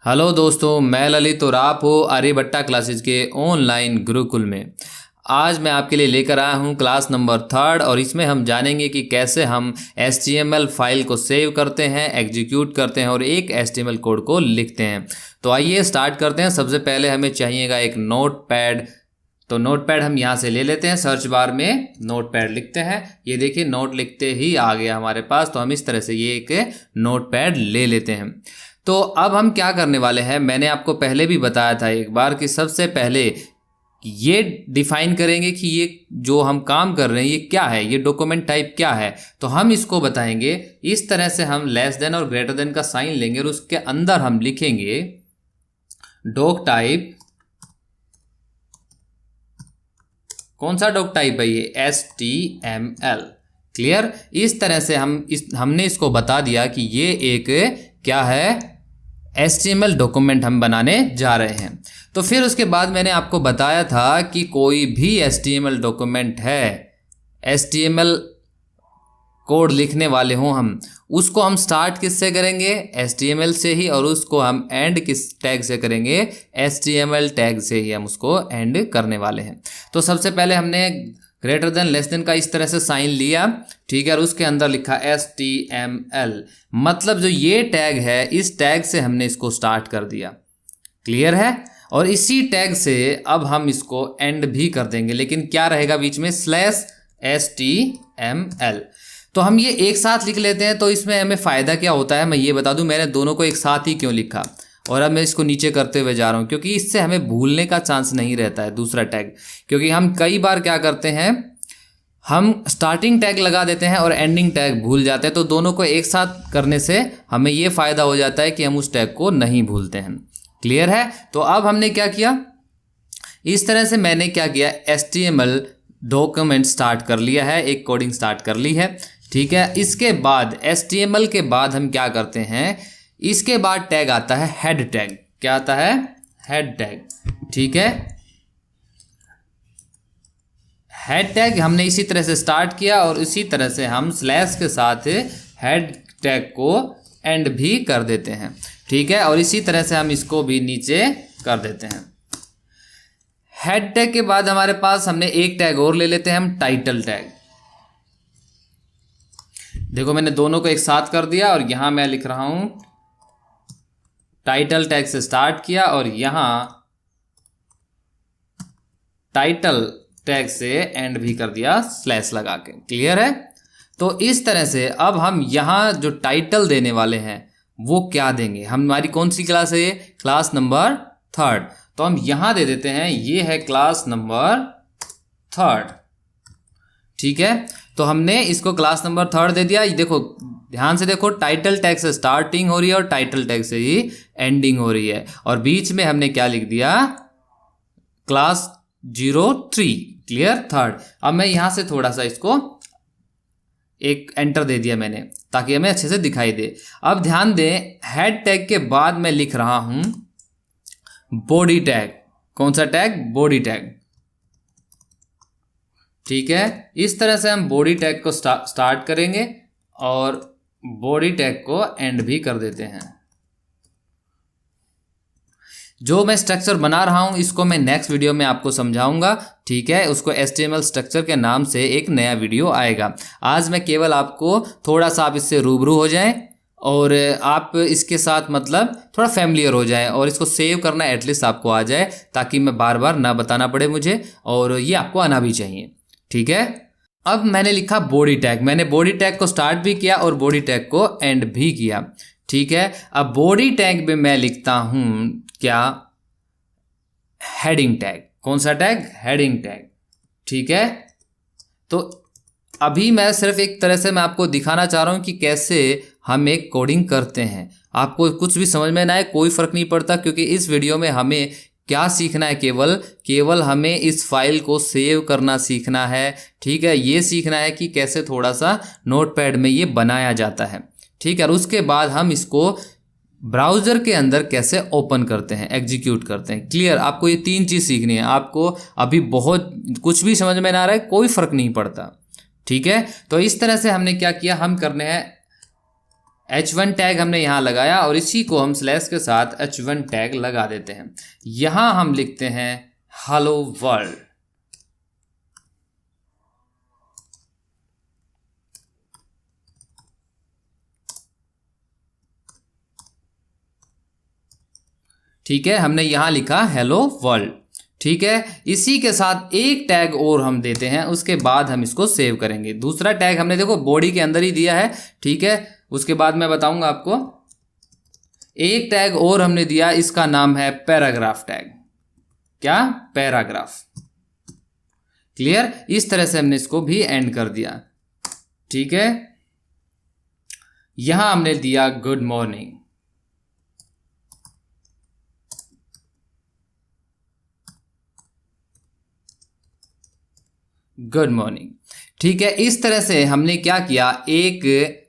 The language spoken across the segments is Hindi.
हेलो दोस्तों, मैं ललित और आप हो आर्यभट्टा क्लासेज के ऑनलाइन गुरुकुल में। आज मैं आपके लिए लेकर आया हूं क्लास नंबर 3 और इसमें हम जानेंगे कि कैसे हम HTML फाइल को सेव करते हैं, एग्जीक्यूट करते हैं और एक HTML कोड को लिखते हैं। तो आइए स्टार्ट करते हैं। सबसे पहले हमें चाहिएगा एक नोटपैड। तो नोटपैड हम यहाँ से ले लेते हैं, सर्च बार में नोटपैड लिखते हैं। ये देखिए नोट लिखते ही आ गया हमारे पास। तो हम इस तरह से ये एक नोटपैड ले लेते हैं। तो अब हम क्या करने वाले हैं, मैंने आपको पहले भी बताया था एक बार कि सबसे पहले ये डिफाइन करेंगे कि ये जो हम काम कर रहे हैं ये क्या है, ये डॉक्यूमेंट टाइप क्या है। तो हम इसको बताएंगे इस तरह से, हम लेस देन और ग्रेटर देन का साइन लेंगे और उसके अंदर हम लिखेंगे डॉक टाइप। कौन सा डॉक टाइप है ये? HTML। क्लियर? इस तरह से हमने इसको बता दिया कि ये एक क्या है, HTML डॉक्यूमेंट हम बनाने जा रहे हैं। तो फिर उसके बाद मैंने आपको बताया था कि कोई भी HTML डॉक्यूमेंट है, HTML कोड लिखने वाले हों हम, उसको हम स्टार्ट किससे करेंगे? HTML से ही, और उसको हम एंड किस टैग से करेंगे? HTML टैग से ही हम उसको एंड करने वाले हैं। तो सबसे पहले हमने ग्रेटर देन लेस देन का इस तरह से साइन लिया, ठीक है, और उसके अंदर लिखा HTML। मतलब जो ये टैग है, इस टैग से हमने इसको स्टार्ट कर दिया। क्लियर है? और इसी टैग से अब हम इसको एंड भी कर देंगे, लेकिन क्या रहेगा बीच में? /HTML। तो हम ये एक साथ लिख लेते हैं। तो इसमें हमें फ़ायदा क्या होता है मैं ये बता दूं। मैंने दोनों को एक साथ ही क्यों लिखा और अब मैं इसको नीचे करते हुए जा रहा हूँ, क्योंकि इससे हमें भूलने का चांस नहीं रहता है दूसरा टैग। क्योंकि हम कई बार क्या करते हैं, हम स्टार्टिंग टैग लगा देते हैं और एंडिंग टैग भूल जाते हैं। तो दोनों को एक साथ करने से हमें ये फ़ायदा हो जाता है कि हम उस टैग को नहीं भूलते हैं। क्लियर है? तो अब हमने क्या किया, इस तरह से मैंने क्या किया, HTML डॉक्यूमेंट स्टार्ट कर लिया है, एक कोडिंग स्टार्ट कर ली है, ठीक है। इसके बाद HTML के बाद हम क्या करते हैं, इसके बाद टैग आता है हेड टैग। क्या आता है? हेड टैग, ठीक है। हेड टैग हमने इसी तरह से स्टार्ट किया और इसी तरह से हम स्लैश के साथ हेड टैग को एंड भी कर देते हैं, ठीक है। और इसी तरह से हम इसको भी नीचे कर देते हैं। हेड टैग के बाद हमारे पास हमने एक टैग और ले लेते हैं हम, टाइटल टैग। देखो मैंने दोनों को एक साथ कर दिया और यहां मैं लिख रहा हूं टाइटल टैग से स्टार्ट किया और यहां टाइटल टैग से एंड भी कर दिया स्लैश लगा के। क्लियर है? तो इस तरह से अब हम यहां जो टाइटल देने वाले हैं वो क्या देंगे, हमारी कौन सी क्लास है ये? Class number 3। तो हम यहां दे देते हैं, ये है क्लास नंबर 3, ठीक है। तो हमने इसको क्लास नंबर 3 दे दिया। देखो ध्यान से देखो, टाइटल टैग से स्टार्टिंग हो रही है और टाइटल टैग से ही एंडिंग हो रही है, और बीच में हमने क्या लिख दिया? क्लास 03। क्लियर? 3। अब मैं यहां से थोड़ा सा इसको एक एंटर दे दिया मैंने, ताकि हमें अच्छे से दिखाई दे। अब ध्यान दें, हेड टैग के बाद मैं लिख रहा हूं बॉडी टैग। कौन सा टैग? बॉडी टैग, ठीक है। इस तरह से हम बॉडी टैग को स्टार्ट करेंगे और बॉडी टैग को एंड भी कर देते हैं। जो मैं स्ट्रक्चर बना रहा हूं इसको मैं नेक्स्ट वीडियो में आपको समझाऊंगा, ठीक है। उसको HTML स्ट्रक्चर के नाम से एक नया वीडियो आएगा। आज मैं केवल आपको थोड़ा सा, आप इससे रूबरू हो जाएं और आप इसके साथ मतलब थोड़ा फैमिलियर हो जाए और इसको सेव करना एटलीस्ट आपको आ जाए, ताकि मैं बार बार ना बताना पड़े मुझे, और ये आपको आना भी चाहिए, ठीक है। अब मैंने लिखा बॉडी टैग। मैंने बॉडी टैग को स्टार्ट भी किया और बॉडी टैग को एंड भी किया, ठीक है। अब बॉडी टैग में मैं लिखता हूं क्या? Heading tag. कौन सा टैग? हेडिंग टैग, ठीक है। तो अभी मैं सिर्फ एक तरह से मैं आपको दिखाना चाह रहा हूं कि कैसे हम एक कोडिंग करते हैं। आपको कुछ भी समझ में ना आए कोई फ़र्क नहीं पड़ता, क्योंकि इस वीडियो में हमें क्या सीखना है, केवल हमें इस फाइल को सेव करना सीखना है, ठीक है। ये सीखना है कि कैसे थोड़ा सा नोटपैड में ये बनाया जाता है, ठीक है। और उसके बाद हम इसको ब्राउज़र के अंदर कैसे ओपन करते हैं, एग्जीक्यूट करते हैं। क्लियर? आपको ये 3 चीज़ सीखनी है। आपको अभी बहुत कुछ भी समझ में ना आ रहा है, कोई फ़र्क नहीं पड़ता, ठीक है। तो इस तरह से हमने क्या किया, हम करने हैं H1 टैग हमने यहाँ लगाया और इसी को हम स्लैश के साथ H1 टैग लगा देते हैं। यहाँ हम लिखते हैं हेलो वर्ल्ड। ठीक है, हमने यहाँ लिखा हेलो वर्ल्ड। ठीक है, इसी के साथ एक टैग और हम देते हैं, उसके बाद हम इसको सेव करेंगे। दूसरा टैग हमने देखो बॉडी के अंदर ही दिया है। ठीक है, उसके बाद मैं बताऊंगा आपको। एक टैग और हमने दिया, इसका नाम है पैराग्राफ टैग। क्या? पैराग्राफ। क्लियर? इस तरह से हमने इसको भी एंड कर दिया। ठीक है, यहां हमने दिया गुड मॉर्निंग। Good morning. ठीक है, इस तरह से हमने क्या किया, एक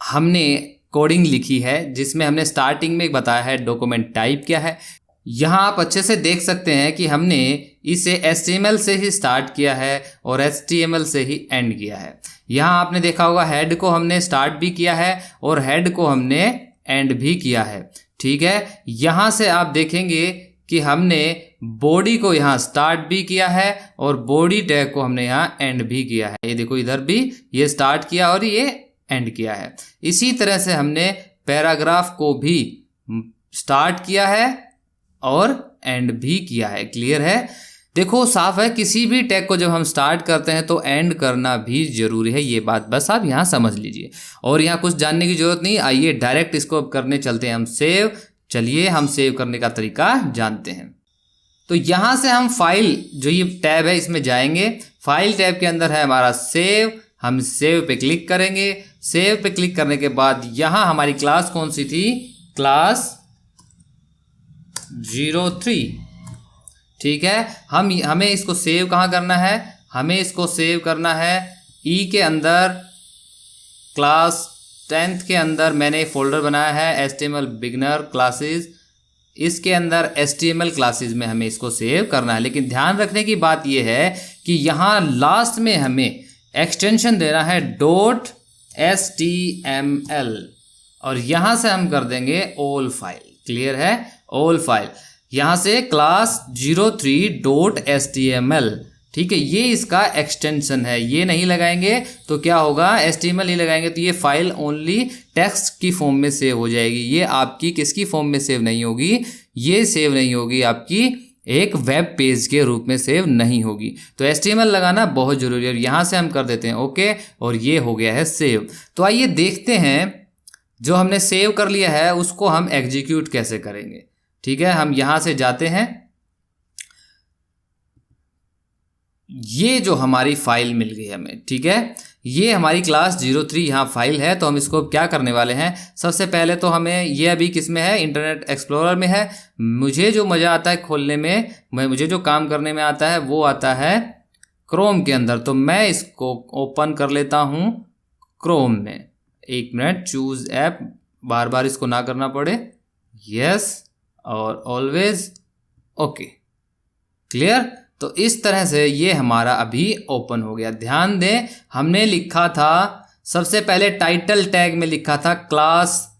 हमने कोडिंग लिखी है जिसमें हमने स्टार्टिंग में बताया है डॉक्यूमेंट टाइप क्या है। यहाँ आप अच्छे से देख सकते हैं कि हमने इसे HTML से ही स्टार्ट किया है और HTML से ही एंड किया है। यहाँ आपने देखा होगा हेड को हमने स्टार्ट भी किया है और हेड को हमने एंड भी किया है। ठीक है, यहाँ से आप देखेंगे कि हमने बॉडी को यहाँ स्टार्ट भी किया है और बॉडी टैग को हमने यहाँ एंड भी किया है। ये देखो, इधर भी ये स्टार्ट किया और ये एंड किया है। इसी तरह से हमने पैराग्राफ को भी स्टार्ट किया है और एंड भी किया है। क्लियर है? देखो साफ है, किसी भी टैग को जब हम स्टार्ट करते हैं तो एंड करना भी जरूरी है। ये बात बस आप यहाँ समझ लीजिए और यहाँ कुछ जानने की जरूरत नहीं। आइए डायरेक्ट इसको करने चलते हैं हम सेव। चलिए हम सेव करने का तरीका जानते हैं। तो यहाँ से हम फाइल, जो ये टैब है इसमें जाएंगे। फाइल टैब के अंदर है हमारा सेव। हम सेव पे क्लिक करेंगे। सेव पे क्लिक करने के बाद यहाँ हमारी क्लास कौन सी थी? क्लास 03। ठीक है, हमें इसको सेव कहाँ करना है? हमें इसको सेव करना है ई के अंदर, क्लास 10th के अंदर मैंने फोल्डर बनाया है HTML बिगनर क्लासेस। इसके अंदर HTML क्लासेस में हमें इसको सेव करना है। लेकिन ध्यान रखने की बात यह है कि यहाँ लास्ट में हमें एक्सटेंशन देना है .html और यहाँ से हम कर देंगे ऑल फाइल। क्लियर है? All file. यहाँ से क्लास 03.html। ठीक है, ये इसका एक्सटेंशन है। ये नहीं लगाएंगे तो क्या होगा, HTML नहीं लगाएंगे तो ये फाइल ओनली टेक्स्ट की फॉर्म में सेव हो जाएगी। ये आपकी किसकी फॉर्म में सेव नहीं होगी? ये सेव नहीं होगी, आपकी एक वेब पेज के रूप में सेव नहीं होगी। तो HTML लगाना बहुत जरूरी है। यहाँ से हम कर देते हैं ओके और ये हो गया है सेव। तो आइए देखते हैं जो हमने सेव कर लिया है उसको हम एग्जीक्यूट कैसे करेंगे। ठीक है, हम यहाँ से जाते हैं। ये जो हमारी फाइल मिल गई हमें, ठीक है, ये हमारी क्लास 03 यहाँ फाइल है। तो हम इसको क्या करने वाले हैं, सबसे पहले तो हमें ये अभी किस में है, इंटरनेट एक्सप्लोरर में है। मुझे जो मज़ा आता है खोलने में, मुझे जो काम करने में आता है वो आता है क्रोम के अंदर। तो मैं इसको ओपन कर लेता हूँ क्रोम में। एक मिनट, चूज़ ऐप, बार बार इसको ना करना पड़े, यस और ऑलवेज ओके। क्लियर? तो इस तरह से ये हमारा अभी ओपन हो गया। ध्यान दें, हमने लिखा था सबसे पहले टाइटल टैग में लिखा था क्लास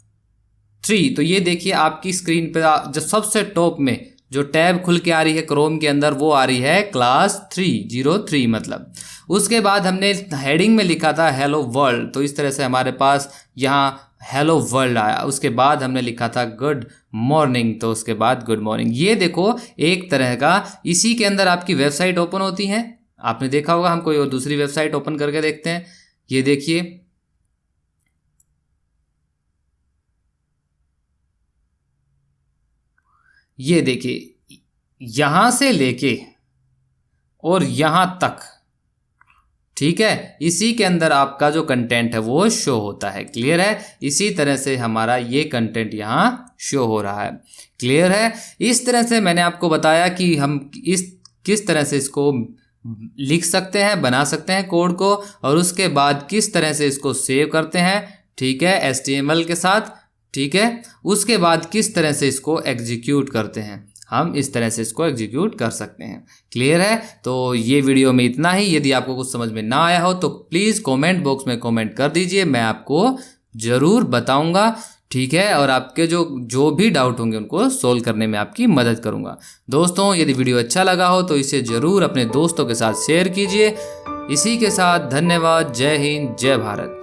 3। तो ये देखिए आपकी स्क्रीन पे जो सबसे टॉप में जो टैब खुल के आ रही है क्रोम के अंदर वो आ रही है क्लास 303 मतलब। उसके बाद हमने हेडिंग में लिखा था हेलो वर्ल्ड। तो इस तरह से हमारे पास यहाँ हेलो वर्ल्ड आया। उसके बाद हमने लिखा था गुड मॉर्निंग। तो उसके बाद गुड मॉर्निंग। ये देखो एक तरह का इसी के अंदर आपकी वेबसाइट ओपन होती है। आपने देखा होगा, हम कोई और दूसरी वेबसाइट ओपन करके देखते हैं। ये देखिए, ये देखिए, यहां से लेके और यहां तक, ठीक है, इसी के अंदर आपका जो कंटेंट है वो शो होता है। क्लियर है? इसी तरह से हमारा ये कंटेंट यहाँ शो हो रहा है। क्लियर है? इस तरह से मैंने आपको बताया कि हम किस तरह से इसको लिख सकते हैं, बना सकते हैं कोड को, और उसके बाद किस तरह से इसको सेव करते हैं। ठीक है, HTML के साथ। ठीक है, उसके बाद किस तरह से इसको एग्जीक्यूट करते हैं। हम इस तरह से इसको एग्जीक्यूट कर सकते हैं। क्लियर है? तो ये वीडियो में इतना ही। यदि आपको कुछ समझ में ना आया हो तो प्लीज़ कमेंट बॉक्स में कमेंट कर दीजिए, मैं आपको ज़रूर बताऊंगा, ठीक है। और आपके जो भी डाउट होंगे उनको सोल्व करने में आपकी मदद करूंगा। दोस्तों, यदि वीडियो अच्छा लगा हो तो इसे ज़रूर अपने दोस्तों के साथ शेयर कीजिए। इसी के साथ धन्यवाद। जय हिंद, जय भारत।